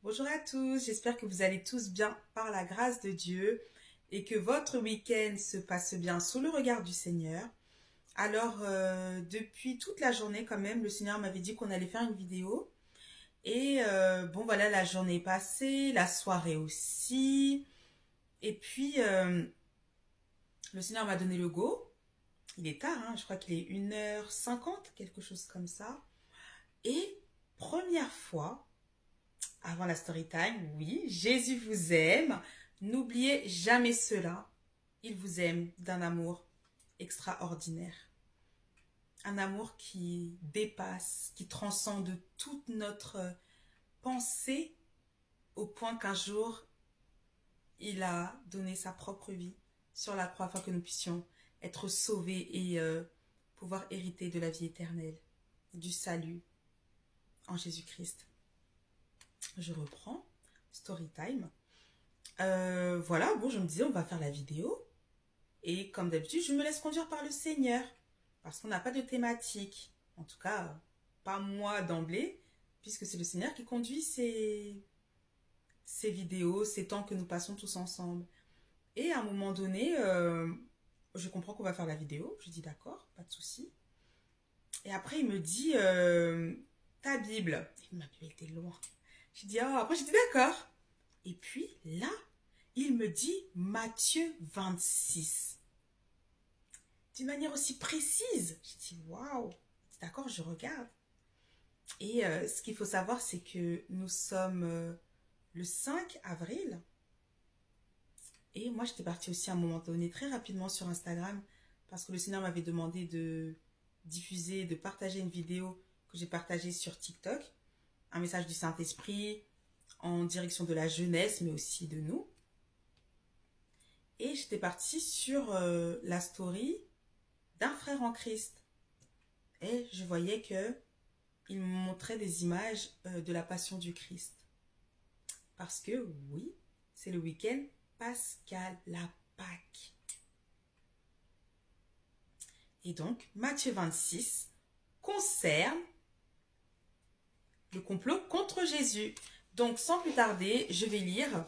Bonjour à tous, j'espère que vous allez tous bien par la grâce de Dieu et que votre week-end se passe bien sous le regard du Seigneur. Alors, depuis toute la journée quand même, le Seigneur m'avait dit qu'on allait faire une vidéo. Et bon, voilà, la journée est passée, la soirée aussi. Et puis, le Seigneur m'a donné le go. Il est tard, hein, je crois qu'il est 1h50, quelque chose comme ça. Et première fois, avant la story time, oui, Jésus vous aime. N'oubliez jamais cela. Il vous aime d'un amour extraordinaire. Un amour qui dépasse, qui transcende toute notre pensée au point qu'un jour, il a donné sa propre vie sur la croix afin que nous puissions être sauvés et pouvoir hériter de la vie éternelle, du salut en Jésus-Christ. Je reprends, story time. Voilà, bon, je me disais, on va faire la vidéo. Et comme d'habitude, je me laisse conduire par le Seigneur. Parce qu'on n'a pas de thématique. En tout cas, pas moi d'emblée, puisque c'est le Seigneur qui conduit ces vidéos, ces temps que nous passons tous ensemble. Et à un moment donné, je comprends qu'on va faire la vidéo. Je dis d'accord, pas de souci. Et après, il me dit, ta Bible. Et ma Bible était loin. J'ai dit, ah, après, j'ai dit d'accord. Et puis là, il me dit Matthieu 26. D'une manière aussi précise. J'ai dit, waouh. D'accord, je regarde. Et ce qu'il faut savoir, c'est que nous sommes le 5 avril. Et moi, j'étais partie aussi à un moment donné très rapidement sur Instagram parce que le Seigneur m'avait demandé de diffuser, de partager une vidéo que j'ai partagée sur TikTok. Un message du Saint-Esprit en direction de la jeunesse, mais aussi de nous. Et j'étais partie sur la story d'un frère en Christ. Et je voyais que il me montrait des images de la passion du Christ. Parce que, oui, c'est le week-end pascal, la Pâque. Et donc, Matthieu 26 concerne le complot contre Jésus. Donc, sans plus tarder, je vais lire.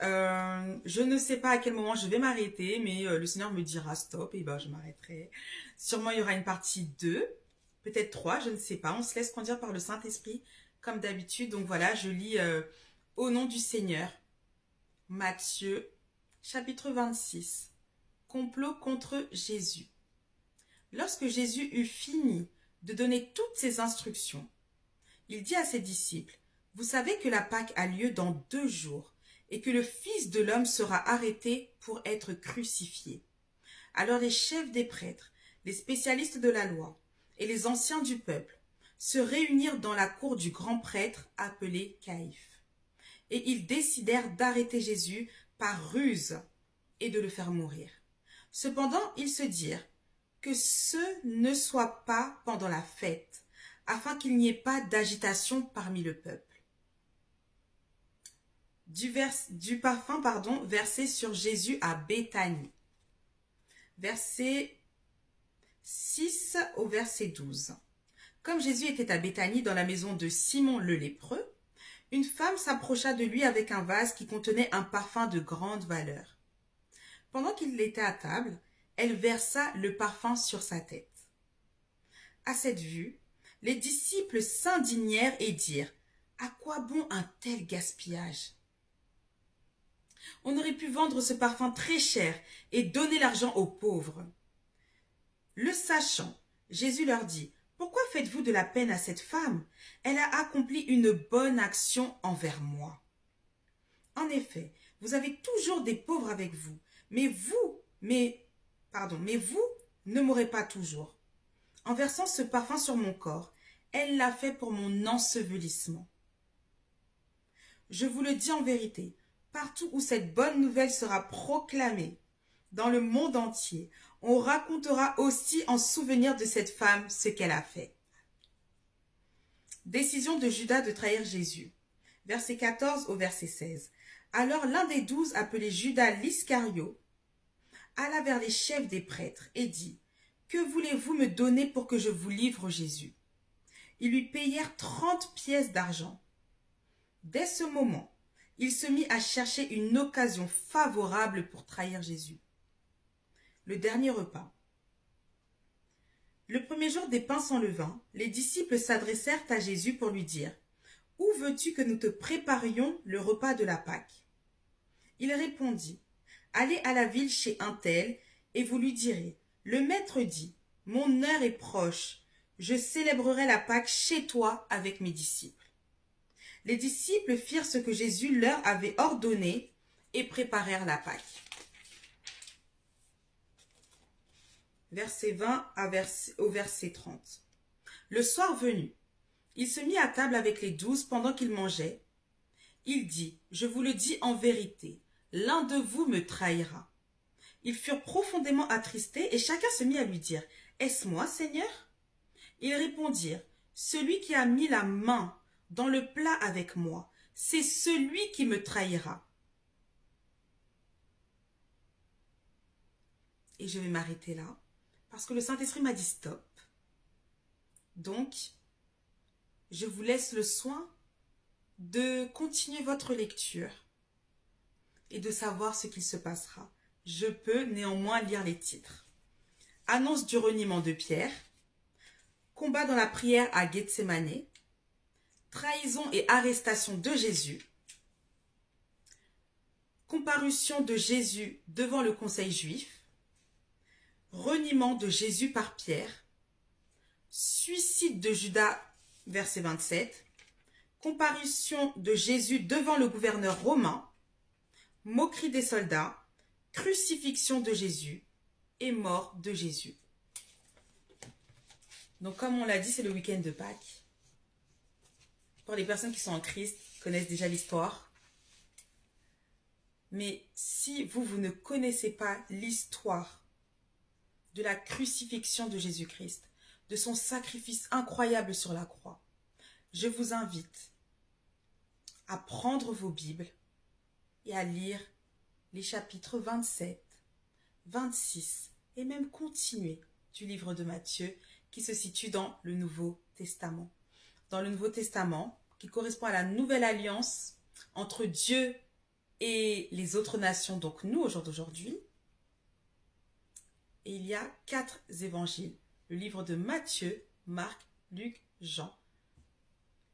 Je ne sais pas à quel moment je vais m'arrêter, mais le Seigneur me dira stop, et ben je m'arrêterai. Sûrement, il y aura une partie 2, peut-être 3, je ne sais pas. On se laisse conduire par le Saint-Esprit, comme d'habitude. Donc voilà, je lis au nom du Seigneur. Matthieu, chapitre 26. Complot contre Jésus. Lorsque Jésus eut fini de donner toutes ses instructions, il dit à ses disciples, « Vous savez que la Pâque a lieu dans 2 jours et que le Fils de l'homme sera arrêté pour être crucifié. » Alors les chefs des prêtres, les spécialistes de la loi et les anciens du peuple se réunirent dans la cour du grand prêtre appelé Caïphe. Et ils décidèrent d'arrêter Jésus par ruse et de le faire mourir. Cependant, ils se dirent que ce ne soit pas pendant la fête, afin qu'il n'y ait pas d'agitation parmi le peuple. Du parfum, versé sur Jésus à Béthanie. Verset 6 au verset 12. Comme Jésus était à Béthanie dans la maison de Simon le lépreux, une femme s'approcha de lui avec un vase qui contenait un parfum de grande valeur. Pendant qu'il était à table, elle versa le parfum sur sa tête. À cette vue, les disciples s'indignèrent et dirent, « À quoi bon un tel gaspillage ? On aurait pu vendre ce parfum très cher et donner l'argent aux pauvres. » Le sachant, Jésus leur dit, « Pourquoi faites-vous de la peine à cette femme? Elle a accompli une bonne action envers moi. En effet, vous avez toujours des pauvres avec vous, mais vous ne m'aurez pas toujours. En versant ce parfum sur mon corps, elle l'a fait pour mon ensevelissement. Je vous le dis en vérité, partout où cette bonne nouvelle sera proclamée, dans le monde entier, on racontera aussi en souvenir de cette femme ce qu'elle a fait. » Décision de Judas de trahir Jésus. Verset 14 au verset 16. Alors l'un des 12, appelé Judas l'Iscario, alla vers les chefs des prêtres et dit, « Que voulez-vous me donner pour que je vous livre Jésus ?» Ils lui payèrent 30 pièces d'argent. Dès ce moment, il se mit à chercher une occasion favorable pour trahir Jésus. Le dernier repas. Le premier jour des pains sans levain, les disciples s'adressèrent à Jésus pour lui dire « Où veux-tu que nous te préparions le repas de la Pâque ?» Il répondit « Allez à la ville chez un tel, et vous lui direz « Le maître dit, mon heure est proche, je célébrerai la Pâque chez toi avec mes disciples. » Les disciples firent ce que Jésus leur avait ordonné et préparèrent la Pâque. Verset 20 au verset 30. Le soir venu, il se mit à table avec les 12 pendant qu'ils mangeaient. Il dit, je vous le dis en vérité, l'un de vous me trahira. Ils furent profondément attristés et chacun se mit à lui dire, est-ce moi, Seigneur? Ils répondirent, celui qui a mis la main dans le plat avec moi, c'est celui qui me trahira. Et je vais m'arrêter là, parce que le Saint-Esprit m'a dit stop. Donc, je vous laisse le soin de continuer votre lecture et de savoir ce qu'il se passera. Je peux néanmoins lire les titres. Annonce du reniement de Pierre, combat dans la prière à Gethsémané, trahison et arrestation de Jésus, comparution de Jésus devant le conseil juif, reniement de Jésus par Pierre, suicide de Judas, verset 27, comparution de Jésus devant le gouverneur romain, moquerie des soldats, crucifixion de Jésus et mort de Jésus. Donc comme on l'a dit, c'est le week-end de Pâques. Pour les personnes qui sont en Christ, connaissent déjà l'histoire. Mais si vous ne connaissez pas l'histoire de la crucifixion de Jésus-Christ, de son sacrifice incroyable sur la croix, je vous invite à prendre vos Bibles et à lire les chapitres 27, 26 et même continuer du livre de Matthieu qui se situe dans le Nouveau Testament. Dans le Nouveau Testament, qui correspond à la nouvelle alliance entre Dieu et les autres nations, donc nous au jour d'aujourd'hui. Et il y a 4 évangiles. Le livre de Matthieu, Marc, Luc, Jean,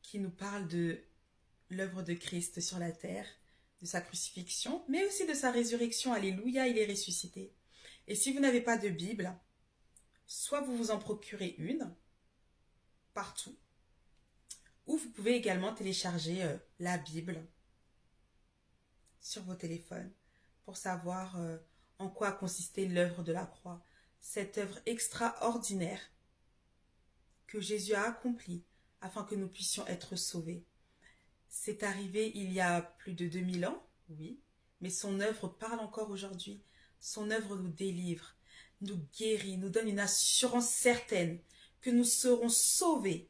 qui nous parlent de l'œuvre de Christ sur la terre, de sa crucifixion, mais aussi de sa résurrection. Alléluia, il est ressuscité. Et si vous n'avez pas de Bible, soit vous vous en procurez une, partout, ou vous pouvez également télécharger la Bible sur vos téléphones pour savoir en quoi consistait l'œuvre de la croix. Cette œuvre extraordinaire que Jésus a accomplie afin que nous puissions être sauvés. C'est arrivé il y a plus de 2000 ans, oui, mais son œuvre parle encore aujourd'hui. Son œuvre nous délivre, nous guérit, nous donne une assurance certaine que nous serons sauvés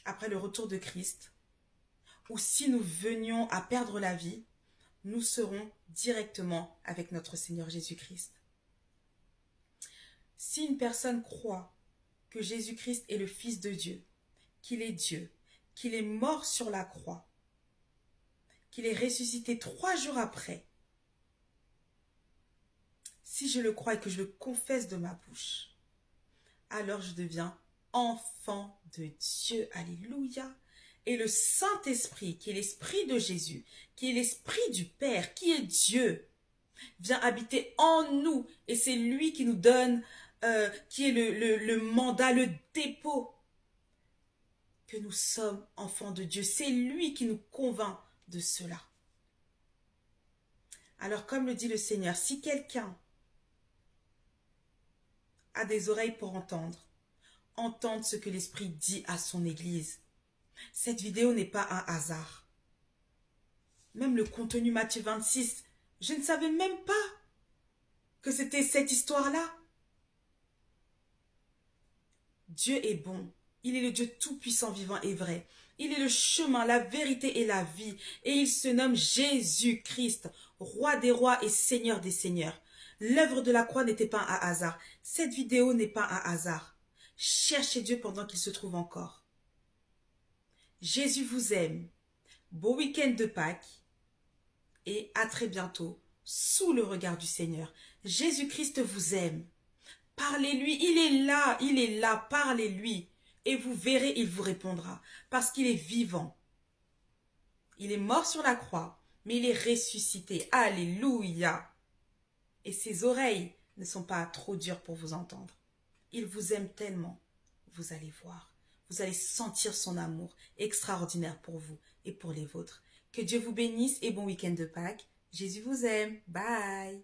après le retour de Christ, ou si nous venions à perdre la vie, nous serons directement avec notre Seigneur Jésus-Christ. Si une personne croit que Jésus-Christ est le Fils de Dieu, qu'il est Dieu, qu'il est mort sur la croix, qu'il est ressuscité 3 jours après, si je le crois et que je le confesse de ma bouche, alors je deviens enfant de Dieu. Alléluia. Et le Saint-Esprit, qui est l'Esprit de Jésus, qui est l'Esprit du Père, qui est Dieu, vient habiter en nous. Et c'est lui qui nous donne, qui est le mandat, le dépôt, que nous sommes enfants de Dieu. C'est lui qui nous convainc de cela. Alors, comme le dit le Seigneur, si quelqu'un a des oreilles pour entendre ce que l'Esprit dit à son Église. Cette vidéo n'est pas un hasard. Même le contenu Matthieu 26, je ne savais même pas que c'était cette histoire-là. Dieu est bon. Il est le Dieu tout-puissant, vivant et vrai. Il est le chemin, la vérité et la vie. Et il se nomme Jésus-Christ, roi des rois et seigneur des seigneurs. L'œuvre de la croix n'était pas un hasard. Cette vidéo n'est pas un hasard. Cherchez Dieu pendant qu'il se trouve encore. Jésus vous aime. Beau week-end de Pâques et à très bientôt sous le regard du Seigneur. Jésus-Christ vous aime. Parlez-lui, il est là, parlez-lui. Et vous verrez, il vous répondra. Parce qu'il est vivant. Il est mort sur la croix, mais il est ressuscité. Alléluia. Et ses oreilles ne sont pas trop dures pour vous entendre. Il vous aime tellement. Vous allez voir. Vous allez sentir son amour extraordinaire pour vous et pour les vôtres. Que Dieu vous bénisse et bon week-end de Pâques. Jésus vous aime. Bye.